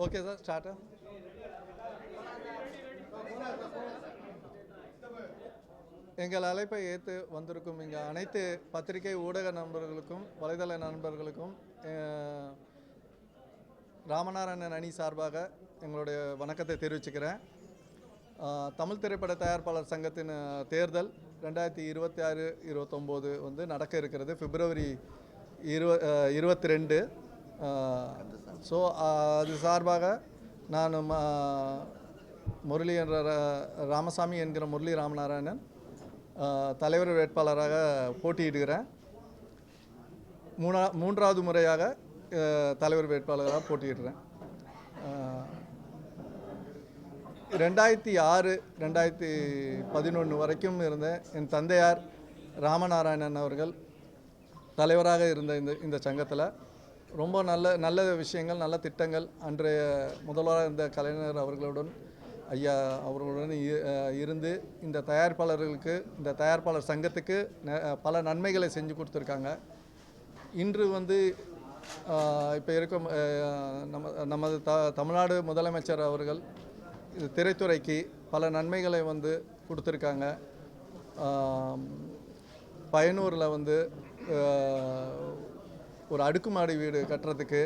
Okay sir start. எங்கள் அழைப்பை ஏற்று வந்திருக்கும் இங்கே அனைத்து பத்திரிகை ஊடக நண்பர்களுக்கும் வலைதள நண்பர்களுக்கும் ராமநாராயணன் அணி சார்பாக எங்களுடைய வணக்கத்தை தெரிவிச்சுக்கிறேன். தமிழ் திரைப்பட தயாரிப்பாளர் சங்கத்தின் தேர்தல் 2026-29 வந்து நடக்க இருக்கிறது. பிப்ரவரி 22. ஸோ அது சார்பாக நான் முரளி என்ற ராமசாமி என்கிற முரளி ராமநாராயணன் தலைவர் வேட்பாளராக போட்டியிடுகிறேன். மூன்றாவது முறையாக தலைவர் வேட்பாளராக போட்டியிடுறேன். 2006-2011 வரைக்கும் இருந்த என் தந்தையார் ராமநாராயணன் அவர்கள் தலைவராக இருந்த இந்த சங்கத்தில் ரொம்ப நல்ல விஷயங்கள், நல்ல திட்டங்கள் அன்றைய முதல்வராக இருந்த கலைஞர் அவர்களுடன் ஐயா அவர்களுடன் இருந்து இந்த தயாரிப்பாளர்களுக்கு, இந்த தயாரிப்பாளர் சங்கத்துக்கு பல நன்மைகளை செஞ்சு கொடுத்துருக்காங்க. இன்று வந்து இப்போ இருக்கும் நமது தமிழ்நாடு முதலமைச்சர் அவர்கள் இது திரைத்துறைக்கு பல நன்மைகளை வந்து கொடுத்துருக்காங்க. பயனூரில் வந்து ஒரு அடுக்குமாடி வீடு கட்டுறதுக்கு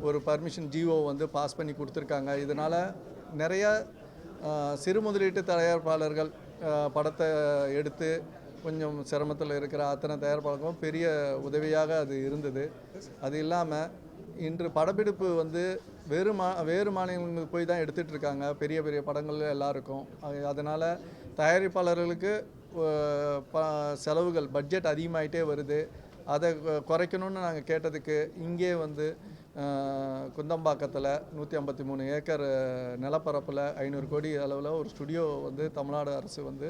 ஒரு பர்மிஷன் ஜிஓ வந்து பாஸ் பண்ணி கொடுத்துருக்காங்க. இதனால் நிறைய சிறு முதலீட்டு தயாரிப்பாளர்கள் படத்தை எடுத்து கொஞ்சம் சிரமத்தில் இருக்கிற அத்தனை தயாரிப்பாளர்களும் பெரிய உதவியாக அது இருந்தது. அது இல்லாமல் இன்று படப்பிடிப்பு வந்து வேறு மாநிலங்களுக்கு போய் தான் எடுத்துகிட்ருக்காங்க பெரிய பெரிய படங்கள் எல்லாருக்கும். அதனால் தயாரிப்பாளர்களுக்கு செலவுகள் பட்ஜெட் அதிகமாகிட்டே வருது. அதை குறைக்கணும்னு நாங்கள் கேட்டதுக்கு இங்கே வந்து குந்தம்பாக்கத்தில் 153 ஏக்கர் நிலப்பரப்பில் 500 கோடி அளவில் ஒரு ஸ்டுடியோ வந்து தமிழ்நாடு அரசு வந்து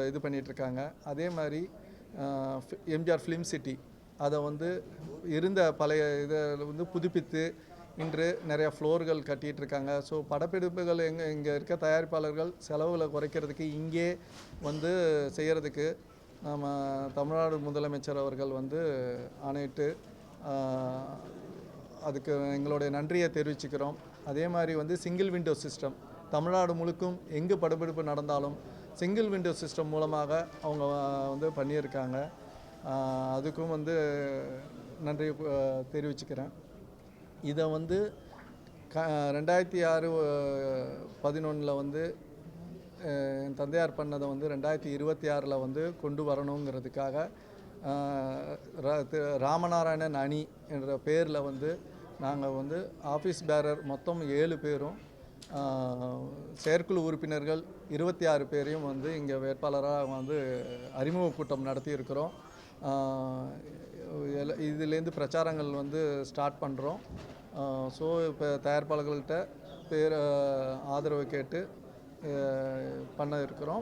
இது பண்ணிகிட்ருக்காங்க. அதே மாதிரி எம்ஜிஆர் ஃபிலிம் சிட்டி அதை வந்து இருந்த பழைய இதை வந்து புதுப்பித்து இன்று நிறையா ஃப்ளோர்கள் கட்டிகிட்ருக்காங்க. ஸோ படப்பிடிப்புகள் இங்கே இருக்க தயாரிப்பாளர்கள் செலவுகளை குறைக்கிறதுக்கு இங்கே வந்து செய்கிறதுக்கு நம்ம தமிழ்நாடு முதலமைச்சர் அவர்கள் வந்து ஆணையிட்டு அதுக்கு எங்களுடைய நன்றியை தெரிவிச்சுக்கிறோம். அதே மாதிரி வந்து சிங்கிள் விண்டோ சிஸ்டம் தமிழ்நாடு முழுக்கும் எங்கு படப்பிடிப்பு நடந்தாலும் சிங்கிள் விண்டோ சிஸ்டம் மூலமாக அவங்க வந்து பண்ணியிருக்காங்க. அதுக்கும் வந்து நன்றி தெரிவிச்சுக்கிறேன். இதை வந்து 2006-11 வந்து என் தந்தையார் பண்ணதை வந்து 2026 வந்து கொண்டு வரணுங்கிறதுக்காக ராமநாராயணன் அணி என்ற பேரில் வந்து நாங்கள் வந்து ஆஃபீஸ் பேரர் மொத்தம் 7 பேரும் செயற்குழு உறுப்பினர்கள் 26 பேரையும் வந்து இங்கே வேட்பாளராக வந்து அறிமுக கூட்டம் நடத்தியிருக்கிறோம். இதுலேருந்து பிரச்சாரங்கள் வந்து ஸ்டார்ட் பண்ணுறோம். ஸோ இப்போ தயாரிப்பாளர்கள்ட்ட ஆதரவு கேட்டு பண்ண இருக்கிறோம்.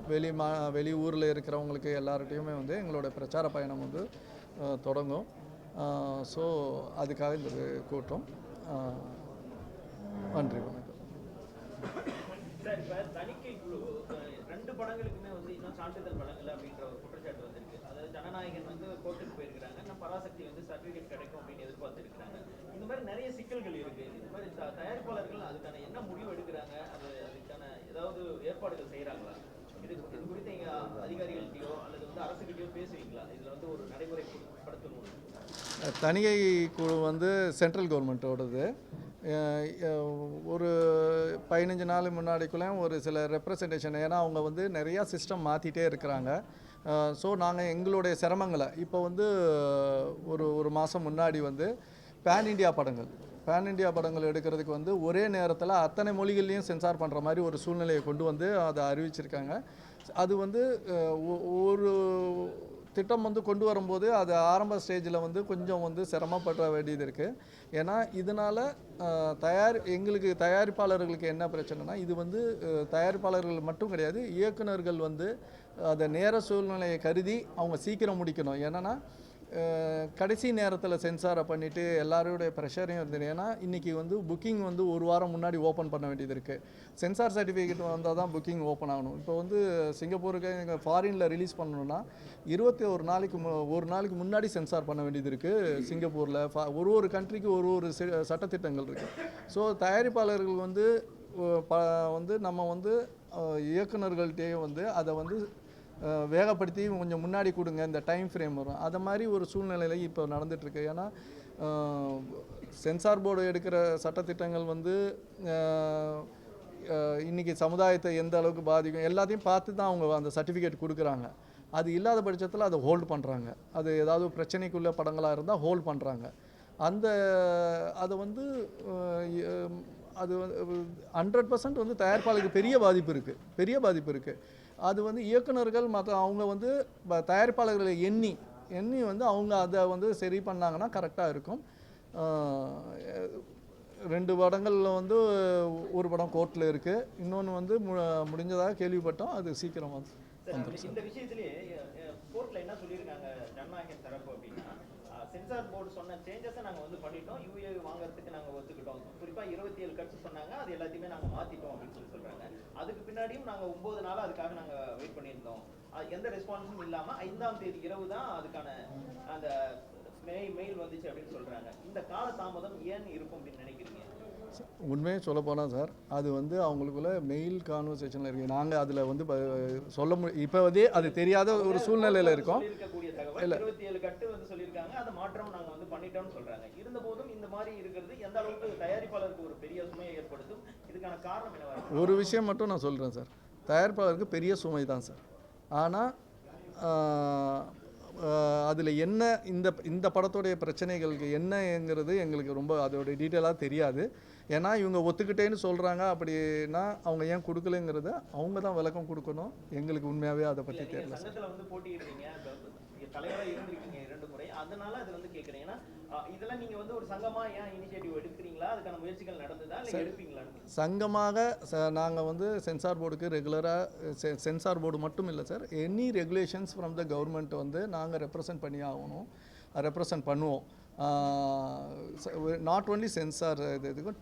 வெளி ஊரில் இருக்கிறவங்களுக்கு எல்லார்ட்டையுமே வந்து எங்களோட பிரச்சார பயணம் வந்து தொடங்கும். ஸோ அதுக்காக இந்த கூட்டம். நன்றி, வணக்கம். சார், இப்போ தணிக்கை குழு 2 படங்களுக்குமே வந்து இன்னும் சான்றிதழ் வழங்கலை அப்படின்ற ஒரு குற்றச்சாட்டு வந்திருக்கு. அதாவது ஜனநாயகன் வந்து கோர்ட்டுக்கு போயிருக்கிறாங்க, இன்னும் பராசக்தி வந்து சர்டிஃபிகேட் கிடைக்கும் அப்படின்னு எதிர்பார்த்துருக்கிறாங்க. இந்த மாதிரி நிறைய சிக்கல்கள் இருக்குது. இந்த மாதிரி தயாரிப்பாளர்கள் அதுக்கான என்ன முடிவு எடுக்கிறாங்க, அதுக்கான ஏதாவது ஏற்பாடுகள் செய்கிறாங்களா? இது குறித்து நீங்கள் அதிகாரிகள்கிட்டயோ அல்லது வந்து அரசுகிட்டயோ பேசுவீங்களா? இதில் வந்து ஒரு நடைமுறைப்படுத்தணும். தணிக்கை குழு வந்து சென்ட்ரல் கவர்மெண்ட்டோடது. ஒரு 15 நாள் முன்னாடிக்குள்ளே ஒரு சில ரெப்ரசன்டேஷன், ஏன்னா அவங்க வந்து நிறையா சிஸ்டம் மாற்றிட்டே இருக்கிறாங்க. ஸோ நாங்கள் எங்களுடைய சிரமங்களை இப்போ வந்து ஒரு மாதம் முன்னாடி வந்து பேன் இண்டியா படங்கள் எடுக்கிறதுக்கு வந்து ஒரே நேரத்தில் அத்தனை மொழிகள்லையும் சென்சார் பண்ணுற மாதிரி ஒரு சூழ்நிலையை கொண்டு வந்து அதை அறிவிச்சிருக்காங்க. அது வந்து ஒரு திட்டம் வந்து கொண்டு வரும்போது அது ஆரம்ப ஸ்டேஜில் வந்து கொஞ்சம் வந்து சிரமப்பட வேண்டியது இருக்குது. ஏன்னா இதனால் எங்களுக்கு தயாரிப்பாளர்களுக்கு என்ன பிரச்சனைனா, இது வந்து தயாரிப்பாளர்கள் மட்டும் கிடையாது, இயக்குநர்கள் வந்து அதை நேர சூழ்நிலையை கருதி அவங்க சீக்கிரம் முடிக்கணும். ஏன்னா கடைசி நேரத்தில் சென்சாரை பண்ணிவிட்டு எல்லாரோடைய ப்ரெஷரையும் இருந்தது. ஏன்னா இன்றைக்கி வந்து புக்கிங் வந்து ஒரு வாரம் முன்னாடி ஓப்பன் பண்ண வேண்டியது இருக்குது. சென்சார் சர்டிஃபிகேட் வந்தால் தான் புக்கிங் ஓப்பன் ஆகணும். இப்போ வந்து சிங்கப்பூருக்கு எங்கள் ஃபாரினில் ரிலீஸ் பண்ணணுன்னா 21 நாளைக்கு ஒரு நாளைக்கு முன்னாடி சென்சார் பண்ண வேண்டியது இருக்குது சிங்கப்பூரில். ஒரு கண்ட்ரிக்கு ஒரு சட்டத்திட்டங்கள் இருக்குது. ஸோ தயாரிப்பாளர்கள் வந்து வந்து நம்ம வந்து இயக்குநர்கள்ட்டே வந்து அதை வந்து வேகப்படுத்தி கொஞ்சம் முன்னாடி கொடுங்க, இந்த டைம் ஃப்ரேம் வரும். அதை மாதிரி ஒரு சூழ்நிலையில் இப்போ நடந்துகிட்ருக்கு. ஏன்னா சென்சார் போர்டு எடுக்கிற சட்டத்திட்டங்கள் வந்து இன்றைக்கி சமுதாயத்தை எந்த அளவுக்கு பாதிக்கும் எல்லாத்தையும் பார்த்து தான் அவங்க அந்த சர்டிஃபிகேட் கொடுக்குறாங்க. அது இல்லாத பட்சத்தில் அதை ஹோல்டு பண்ணுறாங்க. அது ஏதாவது பிரச்சனைக்குள்ள படங்களாக இருந்தால் ஹோல்டு பண்ணுறாங்க. அதை வந்து அது 100% வந்து தயாரிப்பாளருக்கு பெரிய பாதிப்பு இருக்குது. அது வந்து இயக்குநர்கள் அவங்க வந்து தயாரிப்பாளர்களை எண்ணி வந்து அவங்க அதை வந்து சரி பண்ணாங்கன்னா கரெக்டாக இருக்கும். 2 படங்களில் வந்து ஒரு படம் கோர்ட்டில் இருக்குது, இன்னொன்று வந்து முடிஞ்சதாக கேள்விப்பட்டோம். அது சீக்கிரம் வந்துடும். இந்த விஷயத்திலேயே கோர்ட்ல என்ன சொல்லியிருக்காங்க ஜனநாயகன் தரப்பு அப்படின்னா, சென்சார் போர்டு சொன்ன சேஞ்சஸை நாங்கள் வந்து பண்ணிட்டோம், யூஏ வாங்குறதுக்கு நாங்கள் ஒத்துக்கிட்டோம். குறிப்பாக 27 கட்ஸ் சொன்னாங்க, அது எல்லாத்தையுமே நாங்கள் மாற்றிட்டோம் அப்படின்னு சொல்கிறாங்க. அதுக்கு பின்னாடியும் நாங்கள் 9 நாள் அதுக்காக நாங்கள் வெயிட் பண்ணியிருந்தோம். எந்த ரெஸ்பான்ஸும் இல்லாமல் 5ஆம் தேதி இரவு தான் அதுக்கான அந்த மெயில் வந்துச்சு அப்படின்னு சொல்கிறாங்க. இந்த கால தாமதம் ஏன் இருக்கும் அப்படின்னு நினைக்கிறீங்க? உண்மையே சொல்ல போனால் சார், அது வந்து அவங்களுக்குள்ள மெயில் கான்வர்சேஷனில் இருக்குது. நாங்கள் அதில் வந்து சொல்ல இப்போ வந்து அது தெரியாத ஒரு சூழ்நிலையில் இருக்கோம். இல்லை 27 கட்டு வந்து சொல்லியிருக்காங்க, அதை மாற்றம் நாங்கள் வந்து பண்ணிட்டோம்னு சொல்கிறாங்க. இருந்தபோதும் இந்த மாதிரி இருக்கிறது எந்த அளவுக்கு தயாரிப்பாளருக்கு ஒரு பெரிய சுமையை ஏற்படுத்தும்? இதுக்கான காரணம் என்ன? ஒரு விஷயம் மட்டும் நான் சொல்கிறேன் சார், தயாரிப்பாளருக்கு பெரிய சுமை தான் சார். ஆனால் அதில் என்ன இந்த படத்துடைய பிரச்சனைகளுக்கு என்னங்கிறது எங்களுக்கு ரொம்ப அதோடைய டீட்டெயிலாக தெரியாது. ஏன்னா இவங்க ஒத்துக்கிட்டேன்னு சொல்கிறாங்க. அப்படின்னா அவங்க ஏன் கொடுக்கலைங்கிறத அவங்க தான் விளக்கம் கொடுக்கணும். எங்களுக்கு உண்மையாகவே அதை பற்றி தெரியல. சங்கத்தில் வந்து போட்டியிடுறீங்க, தலைவராக இருந்திருக்கீங்க 2 முறை, அதனால அது வந்து கேட்குறேன். ஏன்னா இதெல்லாம் நீங்கள் வந்து ஒரு சங்கமாக ஏன் இனிஷியேட்டிவ் எடுக்கிறீங்களா? அதுக்கான முயற்சிகள் நடந்ததா இல்லை எடுப்பீங்களா? சங்கமாக நாங்கள் வந்து சென்சார் போர்டுக்கு ரெகுலராக சென்சார் போர்டு மட்டும் இல்லை sir, any regulations from the government வந்து நாங்கள் ரெப்ரசன்ட் பண்ணி ஆகணும், ரெப்ரசன்ட் பண்ணுவோம். நாட் ஓன்லி சென்சார், இதுக்கும்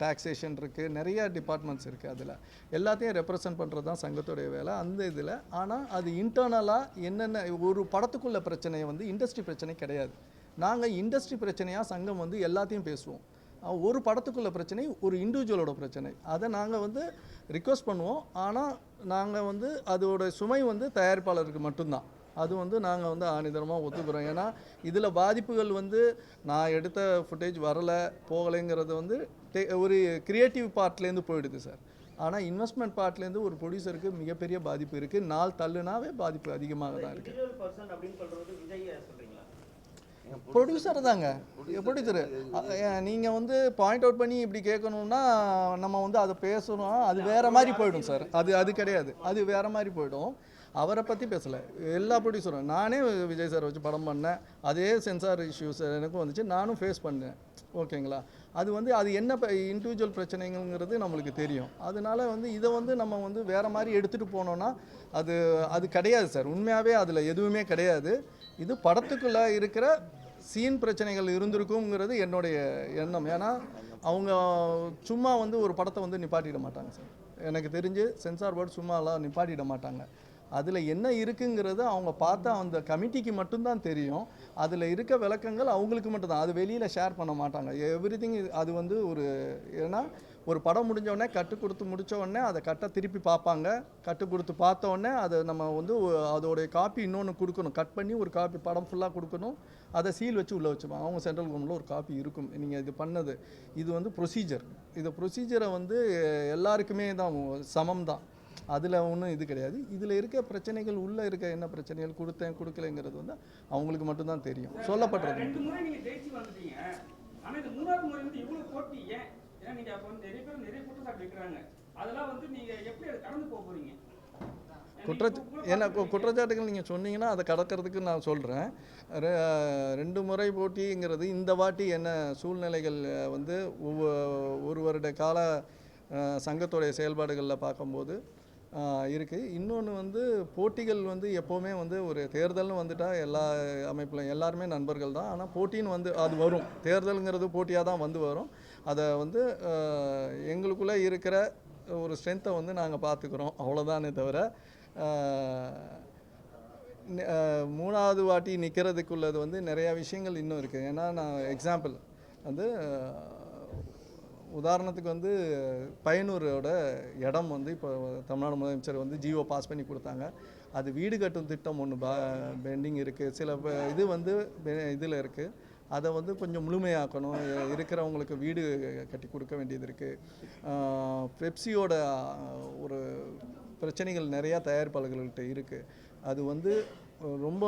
டாக்ஸேஷன் இருக்குது, நிறைய டிபார்ட்மெண்ட்ஸ் இருக்குது. அதில் எல்லாத்தையும் ரெப்ரசன்ட் பண்ணுறது தான் சங்கத்துடைய வேலை அந்த இதில். ஆனால் அது இன்டர்னலாக என்னென்ன ஒரு படத்துக்குள்ள பிரச்சனையை வந்து இண்டஸ்ட்ரி பிரச்சனை கிடையாது. நாங்கள் இண்டஸ்ட்ரி பிரச்சனையாக சங்கம் வந்து எல்லாத்தையும் பேசுவோம். ஒரு படத்துக்குள்ள பிரச்சனை ஒரு இண்டிவிஜுவலோட பிரச்சனை, அதை நாங்கள் வந்து ரிக்வெஸ்ட் பண்ணுவோம். ஆனால் நாங்கள் வந்து அதோட சுமை வந்து தயாரிப்பாளருக்கு மட்டும்தான். அது வந்து நாங்கள் வந்து ஆணிதரமாக ஒத்துக்கிறோம். ஏன்னா இதில் பாதிப்புகள் வந்து நான் எடுத்த ஃபுட்டேஜ் வரலை போகலைங்கிறது வந்து ஒரு கிரியேட்டிவ் பார்ட்லேருந்து போயிடுது சார். ஆனால் இன்வெஸ்ட்மெண்ட் பார்ட்லேருந்து ஒரு ப்ரொடியூசருக்கு மிகப்பெரிய பாதிப்பு இருக்குது. நாள் தள்ளுனாவே பாதிப்பு அதிகமாக தான் இருக்குது. ப்ரொடியூசர் தாங்க, ப்ரொடியூசரு. நீங்கள் வந்து பாயிண்ட் அவுட் பண்ணி இப்படி கேட்கணுன்னா நம்ம வந்து அதை பேசணும், அது வேறு மாதிரி போயிடும் சார். அது கிடையாது, அது வேறு மாதிரி போயிடும். அவரை பற்றி பேசலை, எல்லா ப்ரொடியூசரும். நானே விஜய் சார் வச்சு படம் பண்ணேன், அதே சென்சார் இஷ்யூஸ் எனக்கும் வந்துச்சு, நானும் ஃபேஸ் பண்ணேன். ஓகேங்களா? அது வந்து அது என்ன இண்டிவிஜுவல் பிரச்சனைங்கிறது நம்மளுக்கு தெரியும். அதனால வந்து இதை வந்து நம்ம வந்து வேறு மாதிரி எடுத்துகிட்டு போனோன்னா அது கிடையாது சார். உண்மையாகவே அதில் எதுவுமே கிடையாது. இது படத்துக்குள்ளே இருக்கிற சீன் பிரச்சனைகள் இருந்திருக்குங்கிறது என்னுடைய எண்ணம். ஏன்னா அவங்க சும்மா வந்து ஒரு படத்தை வந்து நிப்பாட்டிட மாட்டாங்க சார். எனக்கு தெரிஞ்சு சென்சார் போர்டு சும்மாலாம் நிப்பாட்டிட மாட்டாங்க. அதில் என்ன இருக்குங்கிறது அவங்க பார்த்தா அந்த கமிட்டிக்கு மட்டும்தான் தெரியும். அதில் இருக்க விளக்கங்கள் அவங்களுக்கு மட்டும்தான், அது வெளியில் ஷேர் பண்ண மாட்டாங்க. எவ்ரிதிங் அது வந்து ஏன்னா ஒரு படம் முடிஞ்ச கட்டு கொடுத்து முடித்த உடனே அதை கட்டை திருப்பி பார்ப்பாங்க. கட்டு கொடுத்து பார்த்த உடனே அதை நம்ம வந்து அதோடைய காப்பி இன்னொன்று கொடுக்கணும், கட் பண்ணி ஒரு காப்பி படம் ஃபுல்லாக கொடுக்கணும். அதை சீல் வச்சு உள்ளே வச்சுப்பாங்க. அவங்க சென்ட்ரல் கவர்மெண்ட்டில் ஒரு காப்பி இருக்கும். நீங்கள் இது பண்ணது இது வந்து ப்ரொசீஜர். இந்த ப்ரொசீஜரை வந்து எல்லாருக்குமே தான் சமம் தான். அதில் ஒன்றும் இது கிடையாது. இதில் இருக்க பிரச்சனைகள் உள்ளே இருக்க என்ன பிரச்சனைகள் கொடுத்தேன் கொடுக்கலைங்கிறது வந்து அவங்களுக்கு மட்டும்தான் தெரியும். சொல்லப்படுறது 2 முறை நீங்க ஜெயிச்சு வந்துட்டீங்க. ஆனா இந்த 3வது முறை வந்து இவ்வளவு போட்டி ஏன்? ஏன்னா நீங்க அப்ப வந்து நிறைய பேர் நிறைய குற்றச்சாட்டு வைக்கிறாங்க. அதெல்லாம் வந்து நீங்க எப்படி அதை கடந்து போக போறீங்க? குற்றச்சாட்டுகள் நீங்கள் சொன்னீங்கன்னா அதை கடக்கிறதுக்கு நான் சொல்கிறேன். 2 முறை போட்டிங்கிறது இந்த வாட்டி என்ன சூழ்நிலைகள் வந்து ஒரு வருட கால சங்கத்துடைய செயல்பாடுகளில் பார்க்கும்போது இருக்குது. இன்னொன்று வந்து போட்டிகள் வந்து எப்போவுமே வந்து ஒரு தேர்தல்னு வந்துட்டால் எல்லா அமைப்பில் எல்லாருமே நண்பர்கள் தான். ஆனால் போட்டின்னு வந்து அது வரும், தேர்தலுங்கிறது போட்டியாக தான் வந்து வரும். அதை வந்து எங்களுக்குள்ளே இருக்கிற ஒரு ஸ்ட்ரென்த்தை வந்து நாங்கள் பார்த்துக்குறோம், அவ்வளோதானே தவிர மூணாவது வாட்டி நிற்கிறதுக்குள்ளது வந்து நிறையா விஷயங்கள் இன்னும் இருக்குது. ஏன்னா நான் எக்ஸாம்பிள் வந்து உதாரணத்துக்கு வந்து பையனூரோட இடம் வந்து இப்போ தமிழ்நாடு முதலமைச்சர் வந்து ஜிஓ பாஸ் பண்ணி கொடுத்தாங்க. அது வீடு கட்டும் திட்டம் ஒன்று பெண்டிங் இருக்குது. சில இது வந்து இதில் இருக்குது. அதை வந்து கொஞ்சம் முழுமையாக்கணும், இருக்கிறவங்களுக்கு வீடு கட்டி கொடுக்க வேண்டியது இருக்குது. பெப்சியோட ஒரு பிரச்சனைகள் நிறையா தயாரிப்பாளர்கள்கிட்ட இருக்குது. அது வந்து ரொம்ப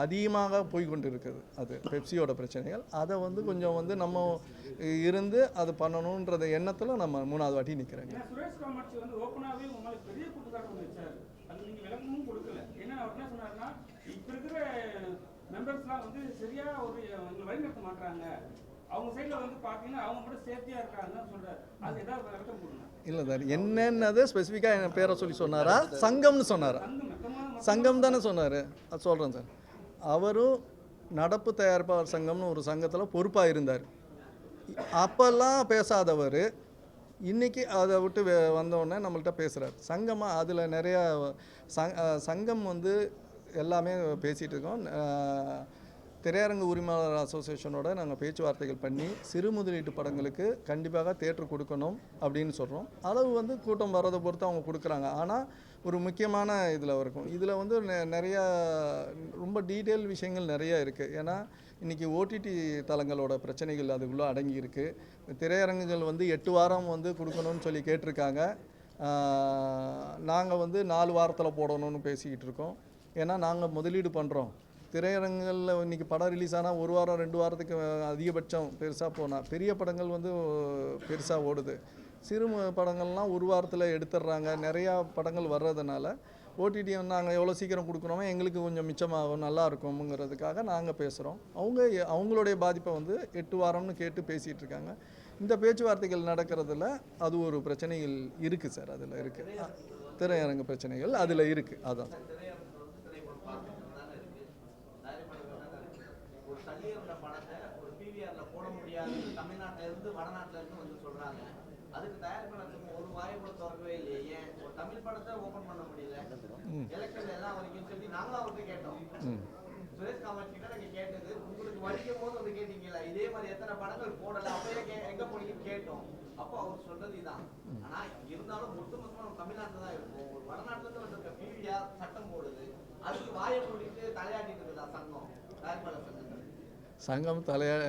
அதிகமாக போய்கொண்டு இருக்குது. அது பெப்சியோட பிரச்சனைகள். அதை வந்து கொஞ்சம் வந்து நம்ம இருந்து அது பண்ணணுன்றத எண்ணத்தில் நம்ம மூணாவது வாட்டி நிற்கிறேங்க. சுரேஷ் காமாட்சி வந்து ஓப்பனாகவே உங்களுக்கு பெரிய குற்றச்சாட்டு வச்சார், அது நீங்கள் விளக்கமும் கொடுக்கல. ஏன்னா அவர் என்ன சொன்னார்னா, இப்போ இருக்கிற மெம்பர்ஸ்லாம் வந்து சரியா ஒரு வழிநடத்த மாட்டாங்க, அவங்க சைடில் வந்து பார்த்தீங்கன்னா அவங்க மட்டும் சேஃப்டியாக இருக்காங்கன்னு சொல்கிறார். அது ஏதாவது விளக்கம் கொடுங்க. இல்லை சார், என்னென்னது ஸ்பெசிஃபிக்காக என் பேரை சொல்லி சொன்னாரா? சங்கம்னு சொன்னாரா? சங்கம் தானே சொன்னார். அது சொல்கிறேன் சார். அவரும் நடப்பு தயாரிப்பாளர் சங்கம்னு ஒரு சங்கத்தில் பொறுப்பாக இருந்தார். அப்போல்லாம் பேசாதவர் இன்றைக்கி அதை விட்டு வந்தோடனே நம்மள்கிட்ட பேசுகிறார். சங்கமாக அதில் நிறையா சங்கம் வந்து எல்லாமே பேசிகிட்டு இருக்கோம். திரையரங்கு உரிமையாளர் அசோசியேஷனோட நாங்கள் பேச்சுவார்த்தைகள் பண்ணி சிறு முதலீட்டு படங்களுக்கு கண்டிப்பாக தேட்டர் கொடுக்கணும் அப்படின்னு சொல்கிறோம். அளவு வந்து கூட்டம் வர்றதை பொறுத்து அவங்க கொடுக்குறாங்க. ஆனால் ஒரு முக்கியமான இதில் இருக்கும். இதில் வந்து நிறையா ரொம்ப டீட்டெயில் விஷயங்கள் நிறையா இருக்குது. ஏன்னா இன்றைக்கி ஓடிடி தளங்களோட பிரச்சனைகள் அதுக்குள்ளே அடங்கியிருக்கு. திரையரங்குகள் வந்து 8 வாரம் வந்து கொடுக்கணும்னு சொல்லி கேட்டிருக்காங்க. நாங்கள் வந்து 4 வாரத்தில் போடணும்னு பேசிக்கிட்டு இருக்கோம். ஏன்னா நாங்கள் முதலீடு பண்ணுறோம். திரையரங்குகளில் இன்றைக்கி படம் ரிலீஸ் ஆனால் 1 வாரம் 2 வாரத்துக்கு அதிகபட்சம் பெருசாக போனால், பெரிய படங்கள் வந்து பெருசாக ஓடுது. சிறு படங்கள்லாம் 1 வாரத்தில் எடுத்துடுறாங்க. நிறையா படங்கள் வர்றதுனால ஓடிடி வந்து நாங்கள் எவ்வளோ சீக்கிரம் கொடுக்குறோமோ எங்களுக்கு கொஞ்சம் மிச்சமாகும், நல்லா இருக்கும்ங்கிறதுக்காக நாங்கள் பேசுகிறோம். அவங்களுடைய பாதிப்பை வந்து 8 வாரம்னு கேட்டு பேசிகிட்டு இருக்காங்க. இந்த பேச்சுவார்த்தைகள் நடக்கிறதுல அது ஒரு பிரச்சனைகள் இருக்குது சார். அதில் இருக்குது திரையரங்கு பிரச்சனைகள் அதில் இருக்குது. அதான் தமிழ்நாட்டிலிருந்து வடநாட்டிலிருந்து வந்து சொல்றாங்க. அதுக்கு தயாரிப்பாளருக்கு ஒரு வாய்ப்பு திறக்கவே இல்லையே, ஏன் ஒரு தமிழ் படத்தை ஓபன் பண்ண முடியல? எலெக்ஷன்ல எல்லாம் வரைக்கும் சொல்லி நாங்களும் அவர்கிட்ட கேட்டோம். சுரேஷ் காமாட்சி கிட்ட நாங்க கேட்டது, உங்களுக்கு வடிக்கும் போது வந்து கேட்டீங்களா இதே மாதிரி எத்தனை படங்கள் போடல, அப்பயே எங்க போனீங்கன்னு கேட்டோம். அப்போ அவர் சொல்றது இதான். ஆனா இருந்தாலும் ஒட்டுமொத்தமா நம்ம தமிழ்நாட்டில் தான் இருக்கும். ஒரு வடநாட்டுல இருந்து வந்திருக்க பிவிஆர் சட்டம் போடுது, அதுக்கு வாயை மூடிட்டு தலையாட்டிட்டு இருக்குதா சங்கம், தயாரிப்பாளர் சங்கம்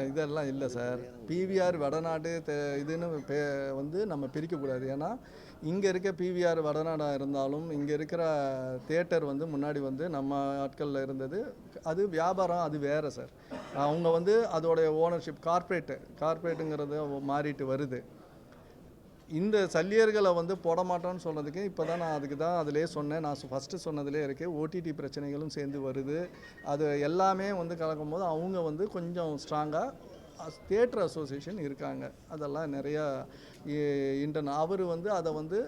இதெல்லாம் இல்லை சார். பிவிஆர் வடநாடு இதுன்னு வந்து நம்ம பிரிக்கக்கூடாது. ஏன்னா இங்கே இருக்க பிவிஆர் வடநாடாக இருந்தாலும் இங்கே இருக்கிற தேட்டர் வந்து முன்னாடி வந்து நம்ம ஆட்களில் இருந்தது. அது வியாபாரம், அது வேறு சார். அவங்க வந்து அதோடைய ஓனர்ஷிப் கார்ப்பரேட்டுங்கிறது மாறிட்டு வருது. இந்த சல்லியர்களை வந்து போட மாட்டோன்னு சொன்னதுக்கு இப்போ தான் நான் அதுக்கு தான் அதிலே சொன்னேன். நான் ஃபஸ்ட்டு சொன்னதிலே இருக்குது. ஓடிடி பிரச்சனைகளும் சேர்ந்து வருது. அது எல்லாமே வந்து கலக்கும்போது அவங்க வந்து கொஞ்சம் ஸ்ட்ராங்காக தியேட்டர் அசோசியேஷன் இருக்காங்க. அதெல்லாம் நிறையா அவர் வந்து அதை வந்து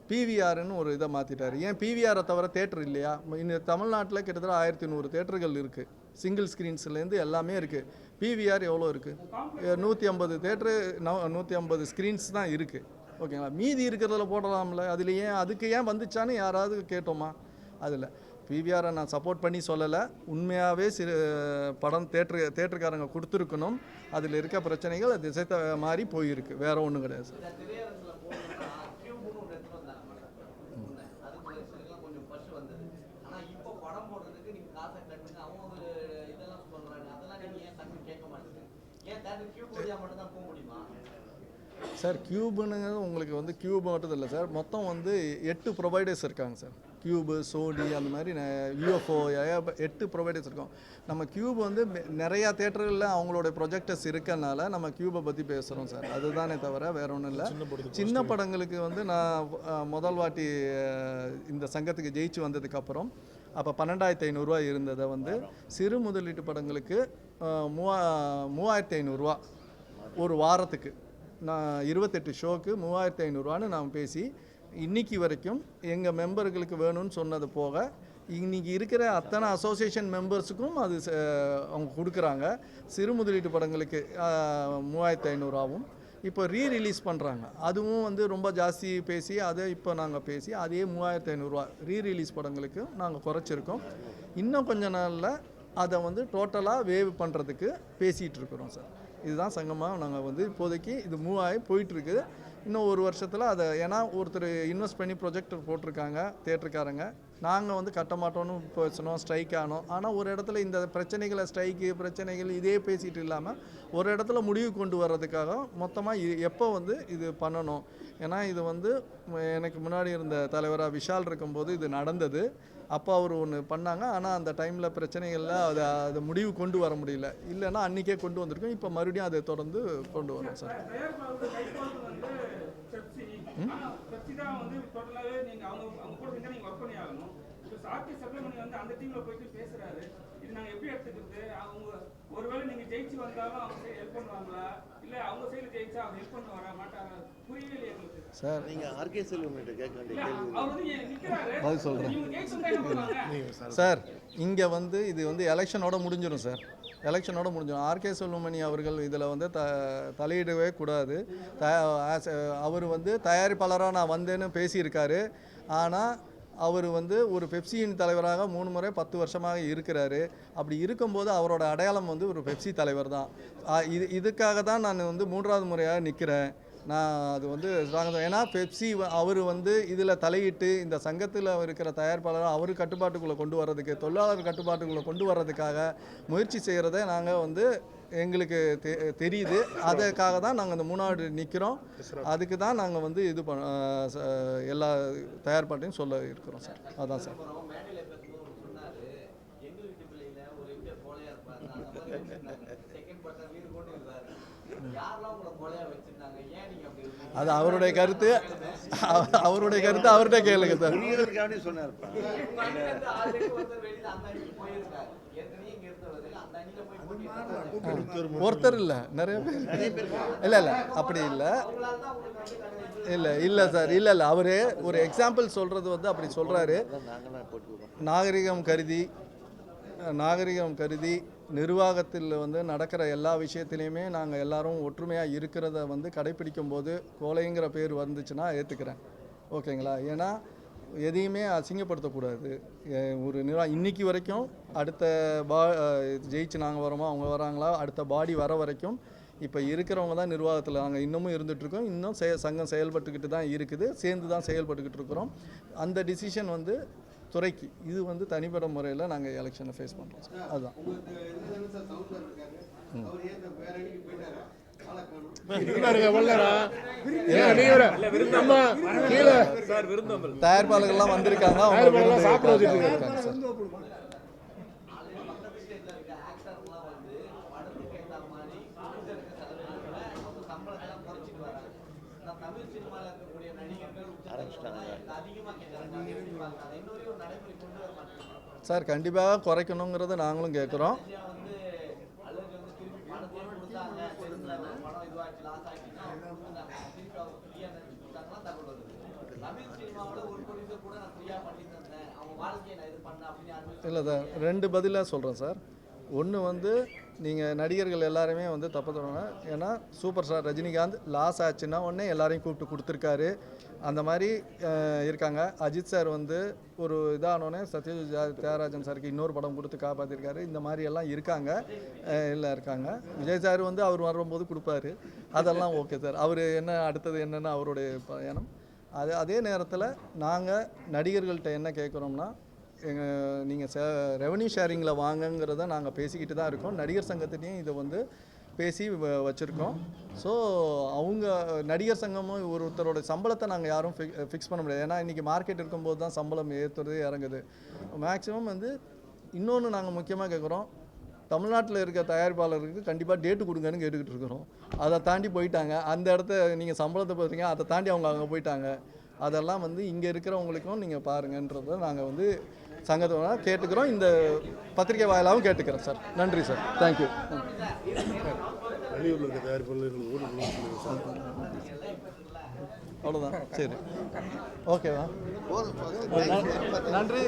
பிவிஆர்னு ஒரு இதை மாற்றிட்டார். ஏன் பிவிஆரை தவிர தேட்டர் இல்லையா? இந்த தமிழ்நாட்டில் கிட்டத்தட்ட 1100 தேட்டர்கள் இருக்குது. சிங்கிள் ஸ்க்ரீன்ஸ்லேருந்து எல்லாமே இருக்குது. பிவிஆர் எவ்வளோ இருக்குது? 150 தேட்டரு 150 ஸ்க்ரீன்ஸ் தான் இருக்குது. ஓகேங்களா? மீதி இருக்கிறதுல போடலாம்ல. அதில் அதுக்கு ஏன் வந்துச்சான்னு யாராவது கேட்டோமா? அதில் பிவிஆரை நான் சப்போர்ட் பண்ணி சொல்லலை. உண்மையாகவே படம் தேட்டருக்காரங்க கொடுத்துருக்கணும். அதில் இருக்க பிரச்சனைகள் திசை மாதிரி போயிருக்கு, வேற ஒன்றும் கிடையாது சார். சார் கியூபுங்கிறது உங்களுக்கு வந்து கியூப் மட்டும் இல்லை சார், மொத்தம் வந்து 8 ப்ரொவைடர்ஸ் இருக்காங்க சார். கியூபு, சோனி, அந்த மாதிரி யூஎஃப்ஓ 8 ப்ரொவைடர்ஸ் இருக்கும். நம்ம கியூப் வந்து நிறையா தேட்டர்களில் அவங்களோட ப்ரொஜெக்டர்ஸ் இருக்கனால நம்ம கியூபை பற்றி பேசுகிறோம் சார். அதுதானே தவிர வேற ஒன்றும் இல்லை. சின்ன படங்களுக்கு வந்து நான் முதல் வாட்டி இந்த சங்கத்துக்கு ஜெயிச்சு வந்ததுக்கப்புறம் அப்போ 12,500 இருந்ததை வந்து சிறு முதலீட்டு படங்களுக்கு 3,500 ஒரு வாரத்துக்கு, நான் 28 ஷோக்கு 3,500 நான் பேசி இன்னைக்கு வரைக்கும் எங்கள் மெம்பர்களுக்கு வேணும்னு சொன்னது போக இன்னைக்கு இருக்கிற அத்தனை அசோசியேஷன் மெம்பர்ஸுக்கும் அது அவங்க கொடுக்குறாங்க. சிறு முதலீட்டு படங்களுக்கு 3500 இப்போ ரீரிலீஸ் பண்ணுறாங்க. அதுவும் வந்து ரொம்ப ஜாஸ்தி பேசி அதை இப்போ நாங்கள் பேசி அதே 3500 ரீரிலீஸ் படங்களுக்கு நாங்கள் குறைச்சிருக்கோம். இன்னும் கொஞ்ச நாளில் அதை வந்து டோட்டலாக வேவ் பண்ணுறதுக்கு பேசிகிட்டு இருக்கிறோம் சார். இதுதான் சங்கமாக நாங்கள் வந்து இப்போதைக்கு இது மூவ் ஆகி போயிட்டுருக்கு. இன்னும் ஒரு வருஷத்தில் அதை ஏன்னா ஒருத்தர் இன்வெஸ்ட் பண்ணி ப்ரொஜெக்டர் போட்டிருக்காங்க தேட்டருக்காரங்க. நாங்கள் வந்து கட்ட மாட்டோன்னு பேசணும், ஸ்ட்ரைக் ஆனோம். ஆனால் ஒரு இடத்துல இந்த பிரச்சனைகளை ஸ்ட்ரைக்கு பிரச்சனைகள் இதே பேசிகிட்டு இல்லாமல் ஒரு இடத்துல முடிவு கொண்டு வர்றதுக்காக மொத்தமாக எப்போ வந்து இது பண்ணணும். ஏன்னா இது வந்து எனக்கு முன்னாடி இருந்த தலைவராக விஷால் இருக்கும்போது இது நடந்தது. அப்போ அவர் ஒன்று பண்ணாங்க. ஆனால் அந்த டைமில் பிரச்சனைகளில் அதை முடிவு கொண்டு வர முடியல. இல்லைன்னா அன்றைக்கே கொண்டு வந்திருக்கோம். இப்போ மறுபடியும் அதை தொடர்ந்து கொண்டு வரோம் சார். பெப்சி தான் வந்து டோட்டலாகவே நீங்கள் அவங்க கூட சேர்ந்து நீங்கள் ஒர்க் பண்ணி ஆகணும். இப்போ சார்ட்டி சப்ளமணி வந்து அந்த டீமில் போயிட்டு பேசுகிறாரு. இது நாங்கள் எப்படி எடுத்துக்கிறது? அவங்க ஒருவேளை நீங்கள் ஜெயிச்சு வந்தாலும் அவங்க சைடு ஹெல்ப் பண்ணுவாங்களா, இல்லை அவங்க சைடு ஜெயிச்சா அவங்க ஹெல்ப் பண்ண வர மாட்டாங்க? புரியவே இல்லை எங்களுக்கு சார். நீங்கள் ஆர்கே செல்வம்கிட்ட கேட்க வேண்டிய கேள்வி அவர் வந்து நிற்கிறாரு. பதில் சொல்கிறேன் இவங்க ஜெயிச்சு வந்தா என்ன பண்ணுவாங்க சார். இங்கே வந்து இது வந்து எலெக்ஷனோட முடிஞ்சிடும் சார். எலெக்ஷனோட முடிஞ்சிடும். ஆர்கே செல்வமணி அவர்கள் இதில் வந்து தலையிடவே கூடாது. அவர் வந்து தயாரிப்பாளராக நான் வந்தேன்னு பேசியிருக்காரு. ஆனால் அவர் வந்து ஒரு பெப்சியின் தலைவராக 3 முறை 10 வருஷமாக இருக்கிறாரு. அப்படி இருக்கும்போது அவரோட அடையாளம் வந்து ஒரு பெப்சி தலைவர் தான். இதுக்காக தான் நான் வந்து 3வது முறையாக நிற்கிறேன். நான் அது வந்து ஏன்னா பெப்சி அவர் வந்து இதில் தலையிட்டு இந்த சங்கத்தில் இருக்கிற தயாரிப்பாளர் அவர் கட்டுப்பாட்டுக்குள்ளே கொண்டு வர்றதுக்கு, தொழிலாளர் கட்டுப்பாட்டுக்குள்ளே கொண்டு வர்றதுக்காக முயற்சி செய்கிறத நாங்கள் வந்து எங்களுக்கு தெரியுது. அதுக்காக தான் நாங்கள் இந்த 3வது நிற்கிறோம். அதுக்கு தான் நாங்கள் வந்து இது எல்லா தயார்பாட்டையும் சொல்ல இருக்கிறோம் சார். அதான் சார். அது அவருடைய கருத்து. அவருடைய கருத்து அவர்கிட்ட கேளுங்க சார். சொன்னார்ப்பா. ஒருத்தர் இல்லை, நிறைய பேர். இல்லை அப்படி இல்லை சார். இல்லை அவரு ஒரு எக்ஸாம்பிள் சொல்கிறது வந்து அப்படி சொல்கிறாரு. நாகரிகம் கருதி நிர்வாகத்தில் வந்து நடக்கிற எல்லா விஷயத்துலையுமே நாங்கள் எல்லாரும் ஒற்றுமையாக இருக்கிறத வந்து கடைப்பிடிக்கும் போது கோலைங்கிற பேர் வந்துச்சுன்னா ஏற்றுக்கிறேன். ஓகேங்களா? ஏன்னா எதையுமே அசிங்கப்படுத்தக்கூடாது. ஒரு இன்றைக்கி வரைக்கும் அடுத்த ஜெயிச்சு நாங்கள் வரோமா அவங்க வராங்களா அடுத்த பாடி வர வரைக்கும் இப்போ இருக்கிறவங்க தான் நிர்வாகத்தில் நாங்கள் இன்னமும் இருந்துகிட்ருக்கோம். இன்னும் சங்கம் செயல்பட்டுக்கிட்டு தான் இருக்குது. சேர்ந்து தான் செயல்பட்டுக்கிட்டு இருக்கிறோம். அந்த டிசிஷன் வந்து துறைக்கு. இது வந்து தனிப்பட்ட முறையில் நாங்கள் எலெக்ஷனை ஃபேஸ் பண்ணுறோம் சார். அதுதான். தயாரிப்பாளர்கள்லாம் வந்திருக்காங்க. சார் கண்டிப்பாக குறைக்கணுங்கிறத நாங்களும் கேட்குறோம். இல்லை சார், 2 பதிலாக சொல்கிறேன் சார். ஒன்று வந்து நீங்கள் நடிகர்கள் எல்லாருமே வந்து தப்பு தரணும். ஏன்னா சூப்பர் ஸ்டார் ரஜினிகாந்த் லாஸ் ஆச்சுன்னா உடனே எல்லாரையும் கூப்பிட்டு கொடுத்துருக்காரு. அந்த மாதிரி இருக்காங்க. அஜித் சார் வந்து ஒரு இதானோடனே சத்யஜித் தியாகராஜன் சாருக்கு இன்னொரு படம் கொடுத்து காப்பாற்றிருக்காரு. இந்த மாதிரி எல்லாம் இருக்காங்க. விஜய் சார் வந்து அவர் வரும்போது கொடுப்பாரு. அதெல்லாம் ஓகே சார். அவர் என்ன அடுத்தது என்னென்னு அவருடைய பயணம். அதே நேரத்தில் நாங்கள் நடிகர்கள்ட்ட என்ன கேட்குறோம்னா, நீங்கள் ரெவன்யூ ஷேரிங்கில் வாங்கங்கிறத நாங்கள் பேசிக்கிட்டு தான் இருக்கோம். நடிகர் சங்கத்திலையும் இதை வந்து பேசி வச்சுருக்கோம். ஸோ அவங்க நடிகர் சங்கமும் ஒருத்தரோட சம்பளத்தை நாங்கள் யாரும் ஃபிக்ஸ் பண்ண முடியாது. ஏன்னா இன்றைக்கி மார்க்கெட் இருக்கும்போது தான் சம்பளம் ஏற்றுறது இறங்குது. மேக்ஸிமம் வந்து இன்னொன்று நாங்கள் முக்கியமாக கேட்குறோம், தமிழ்நாட்டில் இருக்க தயாரிப்பாளருக்கு கண்டிப்பாக டேட்டு கொடுங்கன்னு கேட்டுக்கிட்டு இருக்கிறோம். அதை தாண்டி போயிட்டாங்க. அந்த இடத்த நீங்கள் சம்பளத்தை பார்த்தீங்க, அதை தாண்டி அவங்க அங்கே போயிட்டாங்க. அதெல்லாம் வந்து இங்கே இருக்கிறவங்களுக்கும் நீங்கள் பாருங்கன்றதை நாங்கள் வந்து சங்கத்தோட கேட்டுக்கிறோம். இந்த பத்திரிகை வாயிலாகவும் கேட்டுக்கிறோம் சார். நன்றி சார். தேங்க்யூ. வெளியூரில் இருக்க தயாரிப்பாளர்கள் ஓட்டு சார். அவ்வளோதான். சரி, ஓகேவா? போதும் நன்றி.